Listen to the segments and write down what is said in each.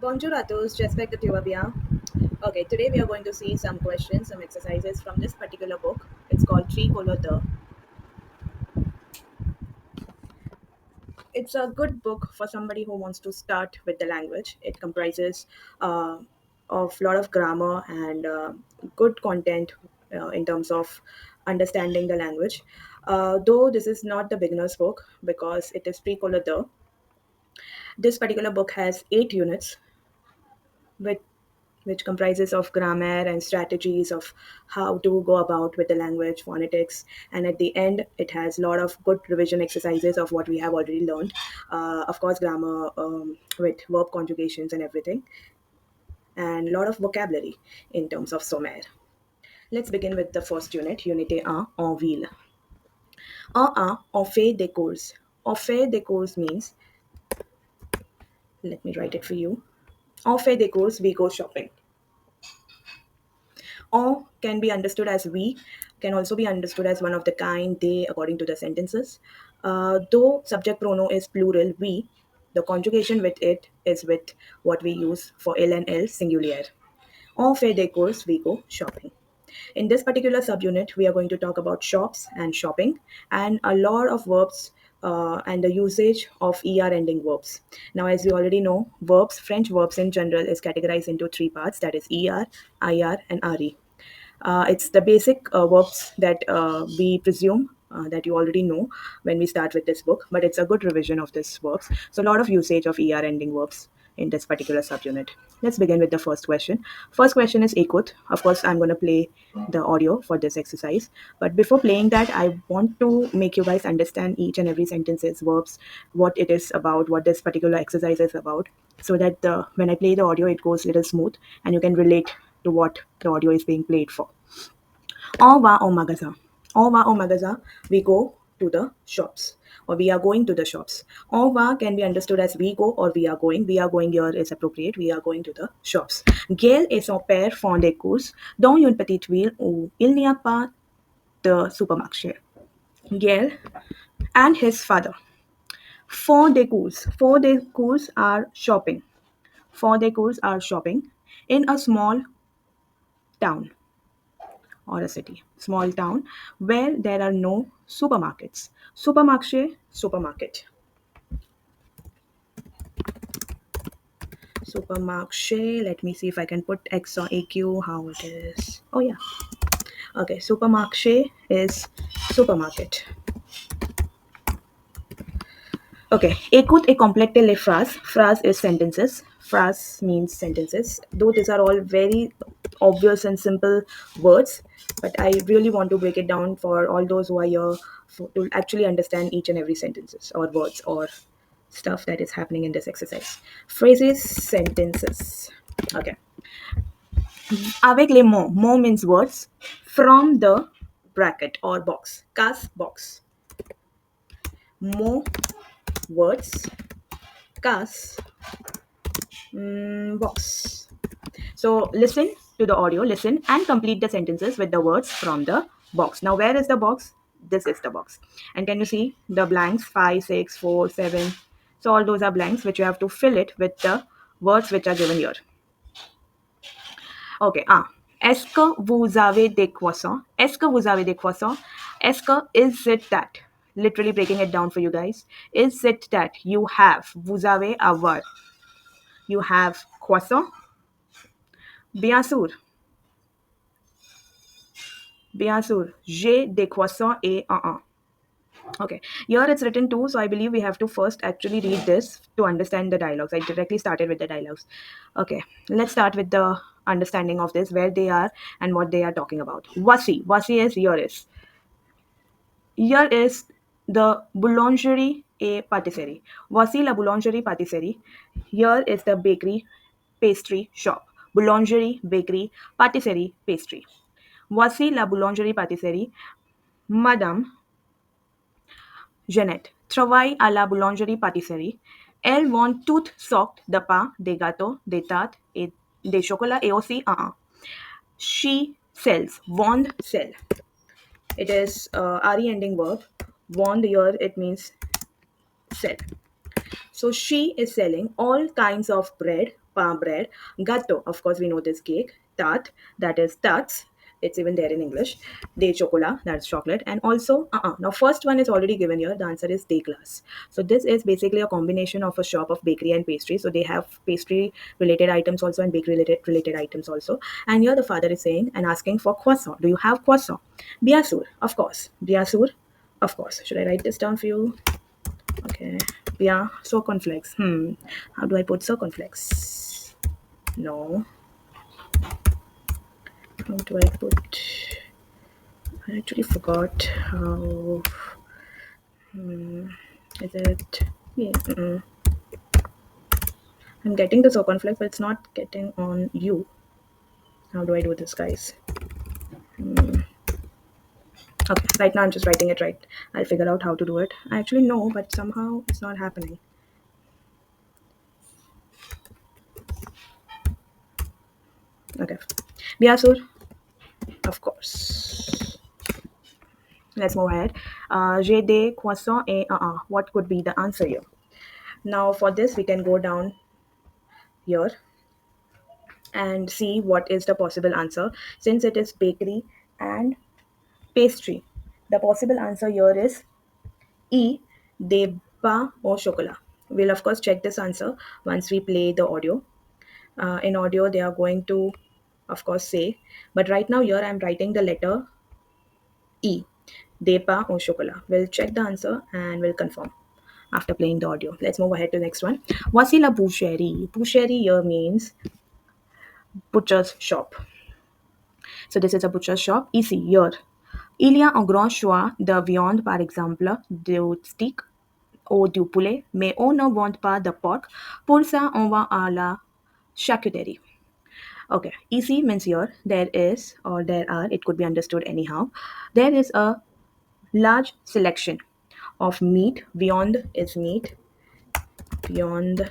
Bonjour à tous, j'espère que tu vas bien. Okay, today we are going to see some questions, some exercises from this particular book. It's called Tricolore. It's a good book for somebody who wants to start with the language. It comprises of a lot of grammar and good content in terms of understanding the language. Though this is not the beginner's book because it is Tricolore. This particular book has 8 units with which comprises of grammar and strategies of how to go about with the language phonetics, and at the end it has a lot of good revision exercises of what we have already learned, of course grammar, with verb conjugations and everything, and a lot of vocabulary in terms of sommaire. Let's begin with the first unit, unité 1, en ville. En 1, on fait des courses. On fait des courses means, let me write it for you. On fait des courses, we go shopping. Or can be understood as we, can also be understood as one of the kind, they, according to the sentences. Though subject pronoun is plural, we, the conjugation with it is with what we use for L and L singular. On fait des courses, we go shopping. In this particular subunit, we are going to talk about shops and shopping and a lot of verbs and the usage of er ending verbs. Now, as we already know, verbs, French verbs in general, is categorized into three parts, that is er, ir, and re. It's the basic verbs that we presume that you already know when we start with this book, but it's a good revision of these verbs. So, a lot of usage of er ending verbs in this particular subunit. Let's begin with the first question. First question is ekut. Of course, I'm going to play the audio for this exercise. But before playing that, I want to make you guys understand each and every sentence's verbs, what it is about, what this particular exercise is about, so that when I play the audio, it goes a little smooth and you can relate to what the audio is being played for. On va au magasin. On va au magasin, we go to the shops, or we are going to the shops. On va can be understood as we go or we are going. We are going here is appropriate. We are going to the shops. Gail et son père font des courses dans une petite ville où il n'y a pas de supermarché. Gail and his father font des courses. Font des courses are shopping. Font des courses are shopping in a small town or a city, small town, where there are no supermarkets. Supermarché, supermarket. Supermarché, let me see if I can put X or AQ, how it is. Oh, yeah. Okay, supermarché is supermarket. Okay, écoute et complète les phrases. Phrase is sentences. Phrase means sentences. Though these are all very obvious and simple words, but I really want to break it down for all those who are here to actually understand each and every sentences or words or stuff that is happening in this exercise. Phrases, sentences. Okay. Avec les mots. Mots means words from the bracket or box. Cas box. Mots, words. Cas box. So listen to the audio, listen and complete the sentences with the words from the box. Now, where is the box? This is the box. And can you see the blanks? 5, 6, 4, 7. So all those are blanks which you have to fill it with the words which are given here. Okay. Est-ce que vous avez des croissants? Est-ce que vous avez des croissants? Est-ce que, is it that? Literally breaking it down for you guys. Is it that you have? Vous avez avoir. You have croissant? Bien sûr. Bien sûr. J'ai des croissants et un. Okay, here it's written too, so I believe we have to first actually read this to understand the dialogues. I directly started with the dialogues. Okay, let's start with the understanding of this, where they are and what they are talking about. Voici. Voici is here is. Here is the boulangerie et pâtisserie. Voici la boulangerie pâtisserie. Here is the bakery pastry shop. Boulangerie, bakery, pâtisserie, pastry. Voici la boulangerie pâtisserie. Madame Jeannette travaille à la boulangerie-pâtisserie. Elle vend toutes sortes de pain, des gâteaux, des tartes et des chocolats et aussi un. She sells. Vend, sell. It is RE ending verb. Vend here, it means sell. So she is selling all kinds of bread, pain bread. Gâteau, of course, we know this cake. Tart, that is tarts. It's even there in English. De chocolat, that's chocolate. And also, now first one is already given here. The answer is de glace. So this is basically a combination of a shop of bakery and pastry. So they have pastry related items also and bakery related items also. And here the father is saying and asking for croissant. Do you have croissant? Bien sûr, of course. Bien sûr, of course. Should I write this down for you? Okay. Yeah, circumflex. How do I put circumflex? No. How do I put? I actually forgot how. Is it? Yeah. I'm getting the circumflex, but it's not getting on you. How do I do this, guys? Okay, right now I'm just writing it right. I'll figure out how to do it. I actually know, but somehow it's not happening. Okay. Biasur, of course. Let's move ahead. J'ai des croissants et what could be the answer here? Now for this, we can go down here and see what is the possible answer. Since it is bakery and pastry, the possible answer here is E, de pain au chocolat. We'll of course check this answer once we play the audio. In audio, they are going to, of course, say, but right now here I'm writing the letter E, de pain au chocolat. We'll check the answer and we'll confirm after playing the audio. Let's move ahead to the next one. Voici la boucherie. Boucherie here means butcher's shop. So this is a butcher's shop. Ici, here. Il y a un grand choix de viande, par exemple, du steak ou du poulet, mais on ne vend pas de porc. Pour ça, on va à la charcuterie. Okay, ici means here. There is, or there are, it could be understood anyhow. There is a large selection of meat. Beyond is meat. Beyond,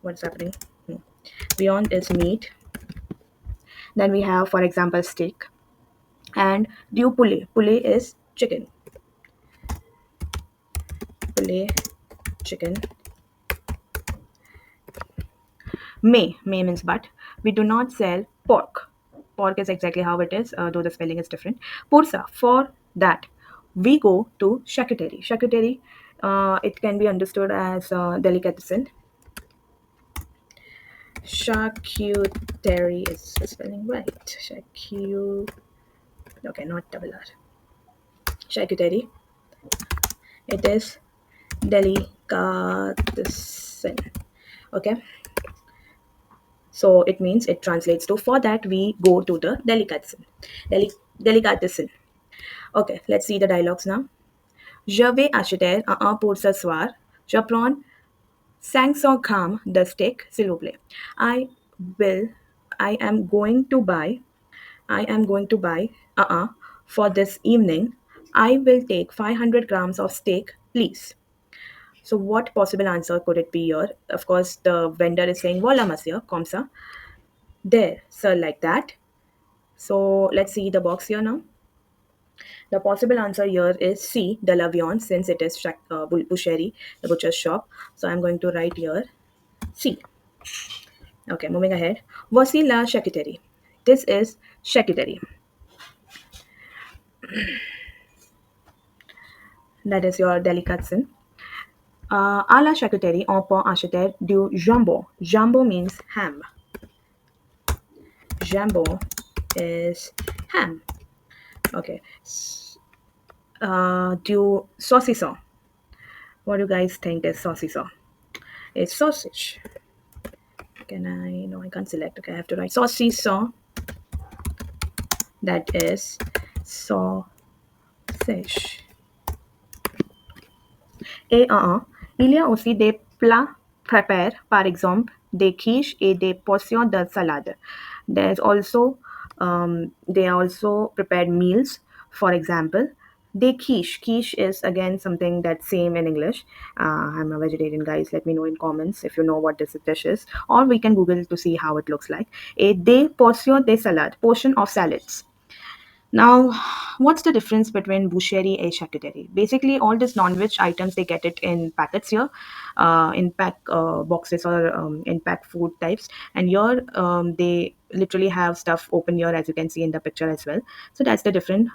what's happening? Beyond is meat. Then we have, for example, steak. And du poulet. Poulet is chicken. Poulet, chicken. May means but. We do not sell pork. Pork is exactly how it is, though the spelling is different. Pursa, for that, we go to charcuterie. Charcuterie, it can be understood as delicatessen. Charcuterie is the spelling right. Okay, not double R. Charcuterie. It is delicatessen. Okay. So it means it translates to for that we go to the delicatessen. Delicatessen. Okay, let's see the dialogues now. Je vais acheter un pour ce soir. Je prends 500 grammes de steak, s'il vous plaît. Will, I am going to buy, for this evening. I will take 500 grams of steak, please. So what possible answer could it be here? Of course, the vendor is saying, voilà, monsieur, comme ça. There, sir, like that. So let's see the box here now. The possible answer here is C, de la viande, since it is boucherie, the butcher's shop. So I'm going to write here C. Okay, moving ahead. Voici la charcuterie. This is charcuterie. That is your delicatessen. À la charcuterie, on peut acheter du jambon. Jambon means ham. Jambon is ham. Okay. Du saucisson. What do you guys think is saucisson? It's sausage. Can I? No, I can't select. Okay, I have to write saucisson. That is sausage. Et il y a aussi des plats préparés, par exemple des quiches et des portions de salade. There's also they also prepared meals. For example, des quiche. Quiche is again something that's same in English. I'm a vegetarian, guys. Let me know in comments if you know what this dish is, or we can Google to see how it looks like. Et des portions de salade, portion of salads. Now, what's the difference between boucherie and charcuterie? Basically, all these non-veg items they get it in packets here, in pack boxes or in pack food types, and here they literally have stuff open here as you can see in the picture as well. So that's the difference.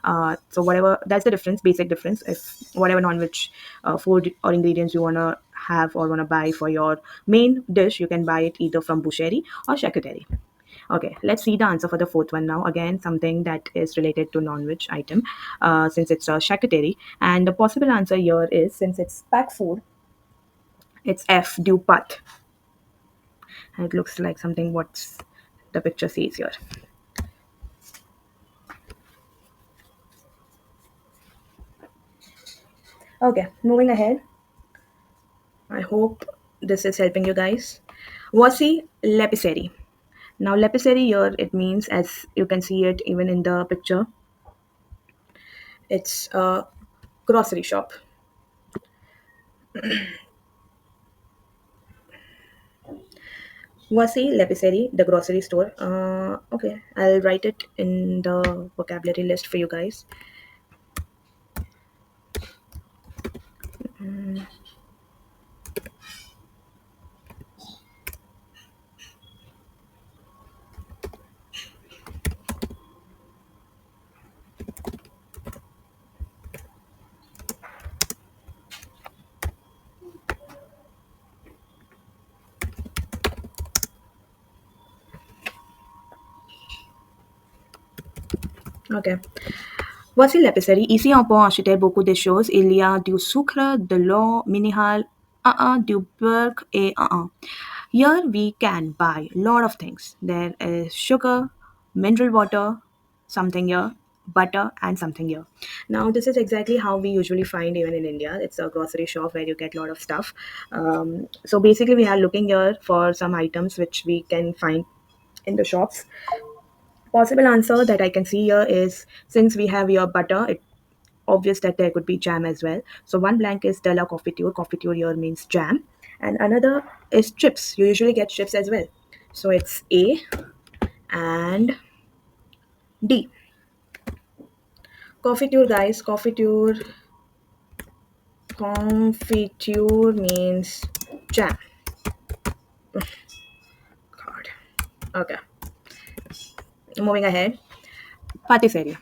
So whatever that's the difference, basic difference. If whatever non-veg food or ingredients you wanna have or wanna buy for your main dish, you can buy it either from boucherie or charcuterie. Okay, let's see the answer for the fourth one now. Again, something that is related to non-veg item, since it's a charcuterie. And the possible answer here is since it's pack food, it's F, du pat. And it looks like something what's the picture says here. Okay, moving ahead. I hope this is helping you guys. Voici l'épicerie. Now, l'épicerie here, it means, as you can see it even in the picture, it's a grocery shop. Voici l'épicerie, the grocery store. Okay, I'll write it in the vocabulary list for you guys. Ok. Voici l'épicerie. Ici, on peut acheter beaucoup de choses. Il y a du sucre, de l'eau minérale, du beurre et Here we can buy a lot of things. There is sugar, mineral water, something here, butter, and something here. Now, this is exactly how we usually find even in India. It's a grocery shop where you get a lot of stuff. So basically, we are looking here for some items which we can find in the shops. Possible answer that I can see here is since we have here butter, it obvious that there could be jam as well. So one blank is de la confiture. Confiture here means jam, and another is chips. You usually get chips as well. So it's A and D. Confiture, guys. Confiture means jam. God. Okay. Moving ahead. Patisserie.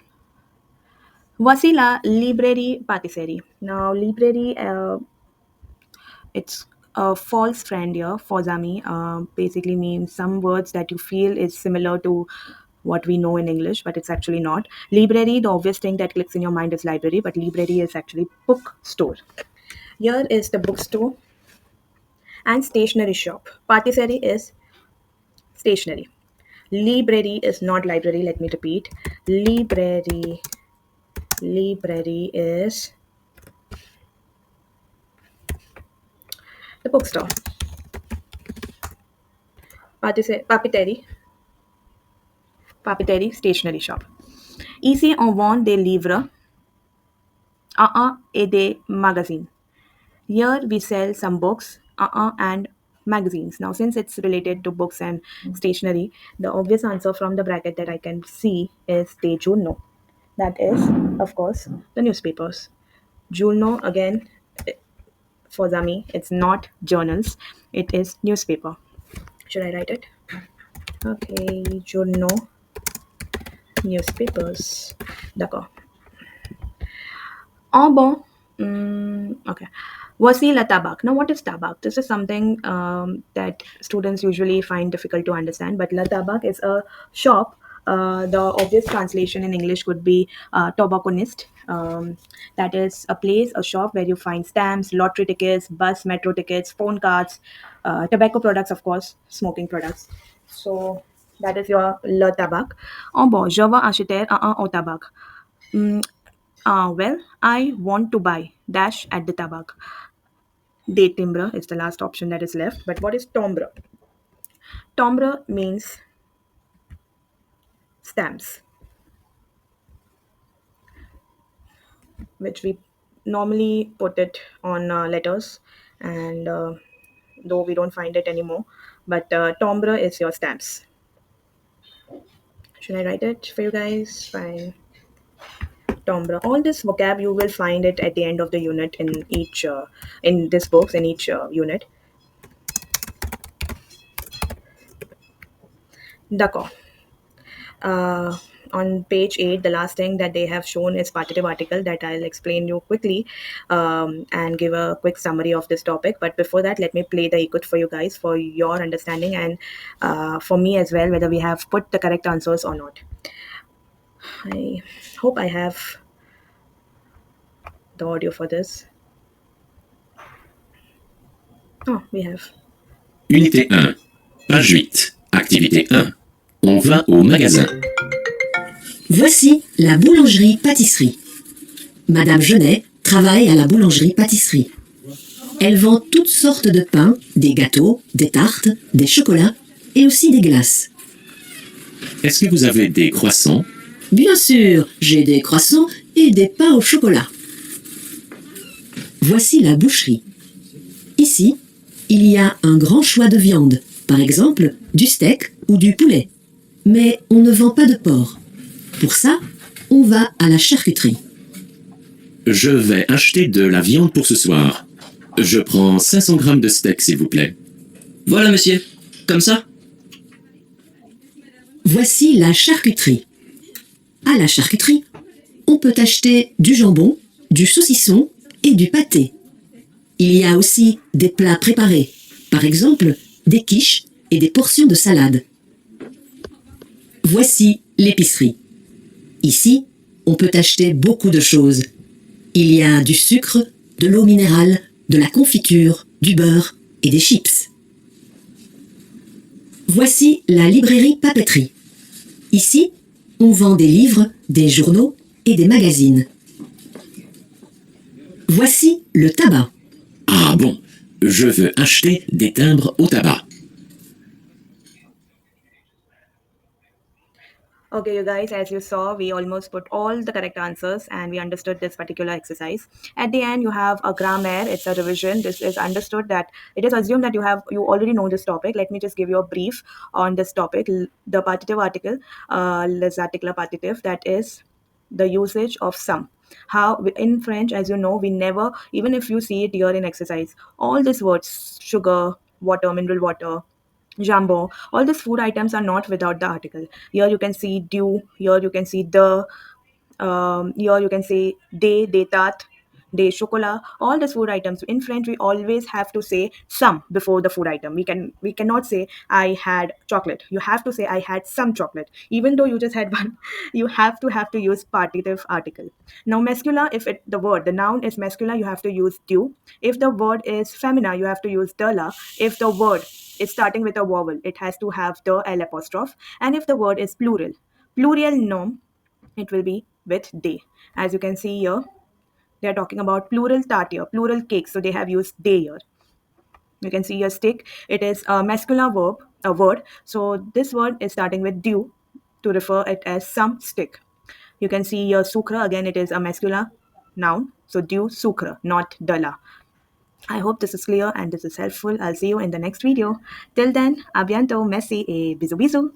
Wasila library patisserie. Now, library it's a false friend here. Fozami basically means some words that you feel is similar to what we know in English, but it's actually not. Library, the obvious thing that clicks in your mind is library, but library is actually bookstore. Here is the bookstore and stationery shop. Patisserie is stationery. Library is not library. Let me repeat. Library is the bookstore. Papeterie, stationery shop. Ici, on vend des livres et des magazines. Here, we sell some books and magazines. Now, since it's related to books and stationery, the obvious answer from the bracket that I can see is the giorno. That is, of course, the newspapers. Giorno, again, for Zami, it's not journals, it is newspaper. Should I write it? Okay, giorno, newspapers. D'accord. Oh, bon. Okay. Wasila tabak. Now, what is tabak? This is something that students usually find difficult to understand. But la tabak is a shop. The obvious translation in English would be tobacconist. That is a place, a shop where you find stamps, lottery tickets, bus, metro tickets, phone cards, tobacco products, of course, smoking products. So that is your le tabac. En bon, je vais acheter au tabac. Mm, well, I want to buy dash at the tabac. De timbre is the last option that is left. But what is tombre? Tombre means stamps, which we normally put it on letters, and though we don't find it anymore. But tombre is your stamps. Should I write it for you guys? Fine. Tombra. All this vocab you will find it at the end of the unit in each in this books in each unit. D'accord. uh, on page 8, the last thing that they have shown is partitive article that I'll explain you quickly, and give a quick summary of this topic. But before that, let me play the equate for you guys for your understanding, and for me as well, whether we have put the correct answers or not. I hope I have the audio for this. Oh, we have. Unité 1, page 8, activité 1. On va au magasin. Voici la boulangerie-pâtisserie. Madame Genet travaille à la boulangerie-pâtisserie. Elle vend toutes sortes de pains, des gâteaux, des tartes, des chocolats et aussi des glaces. Est-ce que vous avez des croissants? Bien sûr, j'ai des croissants et des pains au chocolat. Voici la boucherie. Ici, il y a un grand choix de viande, par exemple du steak ou du poulet. Mais on ne vend pas de porc. Pour ça, on va à la charcuterie. Je vais acheter de la viande pour ce soir. Je prends 500 grammes de steak, s'il vous plaît. Voilà, monsieur. Comme ça? Voici la charcuterie. À la charcuterie, on peut acheter du jambon, du saucisson et du pâté. Il y a aussi des plats préparés, par exemple des quiches et des portions de salade. Voici l'épicerie. Ici, on peut acheter beaucoup de choses. Il y a du sucre, de l'eau minérale, de la confiture, du beurre et des chips. Voici la librairie-papeterie. Ici, on vend des livres, des journaux et des magazines. Voici le tabac. Ah bon, je veux acheter des timbres au tabac. Okay, you guys, as you saw, we almost put all the correct answers and we understood this particular exercise. At the end, you have a grammar, it's a revision. This is understood that it is assumed that you already know this topic. Let me just give you a brief on this topic. The partitive article, les articles partitifs, that is the usage of some. How in French, as you know, we never, even if you see it here in exercise, all these words, sugar, water, mineral water, jumbo, all these food items are not without the article. Here you can see due, here you can see the, here you can say de tat, de chocolat, all these food items. In French, we always have to say some before the food item. We cannot say I had chocolate. You have to say I had some chocolate. Even though you just had one, you have to use partitive article. Now masculine, if the noun is masculine, you have to use due. If the word is feminine, you have to use de la. If the word is starting with a vowel, it has to have the L apostrophe. And if the word is plural noun, it will be with they. As you can see here, they are talking about plural tart here, plural cake. So they have used they here. You can see a stick. It is a masculine verb, a word. So this word is starting with due to refer it as some stick. You can see here sukra. Again, it is a masculine noun. So due sukra, not dala. I hope this is clear and this is helpful. I'll see you in the next video. Till then, a bientôt, merci et bisous bisous.